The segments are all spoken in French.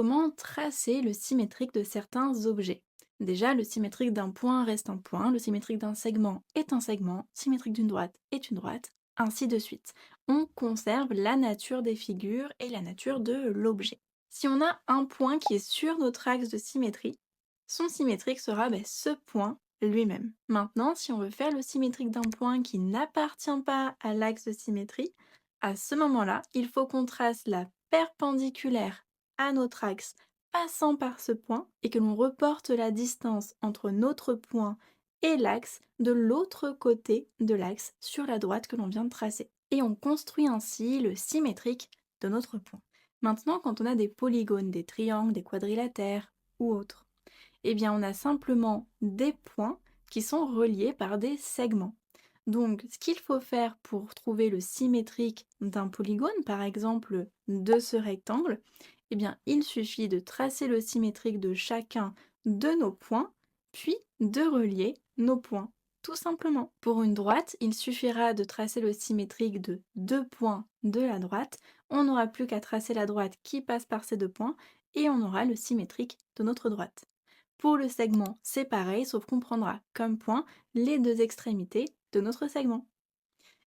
Comment tracer le symétrique de certains objets? Déjà, le symétrique d'un point reste un point, le symétrique d'un segment est un segment, le symétrique d'une droite est une droite, ainsi de suite. On conserve la nature des figures et la nature de l'objet. Si on a un point qui est sur notre axe de symétrie, son symétrique sera ce point lui-même. Maintenant, si on veut faire le symétrique d'un point qui n'appartient pas à l'axe de symétrie, à ce moment-là, il faut qu'on trace la perpendiculaire à notre axe passant par ce point et que l'on reporte la distance entre notre point et l'axe de l'autre côté de l'axe sur la droite que l'on vient de tracer. Et on construit ainsi le symétrique de notre point. Maintenant, quand on a des polygones, des triangles, des quadrilatères ou autres, eh bien on a simplement des points qui sont reliés par des segments. Donc, ce qu'il faut faire pour trouver le symétrique d'un polygone, par exemple de ce rectangle, eh bien, il suffit de tracer le symétrique de chacun de nos points, puis de relier nos points, tout simplement. Pour une droite, il suffira de tracer le symétrique de deux points de la droite. On n'aura plus qu'à tracer la droite qui passe par ces deux points et on aura le symétrique de notre droite. Pour le segment, c'est pareil, sauf qu'on prendra comme point les deux extrémités de notre segment.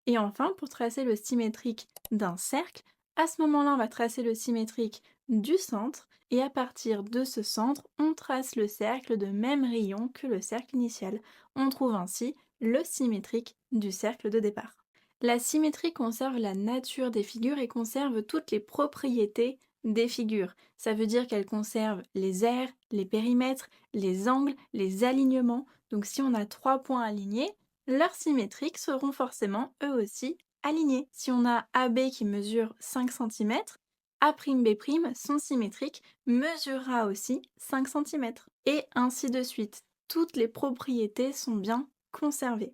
Et enfin, pour tracer le symétrique d'un cercle, à ce moment-là, on va tracer le symétrique du centre, et à partir de ce centre, on trace le cercle de même rayon que le cercle initial. On trouve ainsi le symétrique du cercle de départ. La symétrie conserve la nature des figures et conserve toutes les propriétés des figures. Ça veut dire qu'elle conserve les aires, les périmètres, les angles, les alignements. Donc si on a trois points alignés, leurs symétriques seront forcément eux aussi alignés. Si on a AB qui mesure 5 cm, A'B', son symétrique, mesurera aussi 5 cm. Et ainsi de suite. Toutes les propriétés sont bien conservées.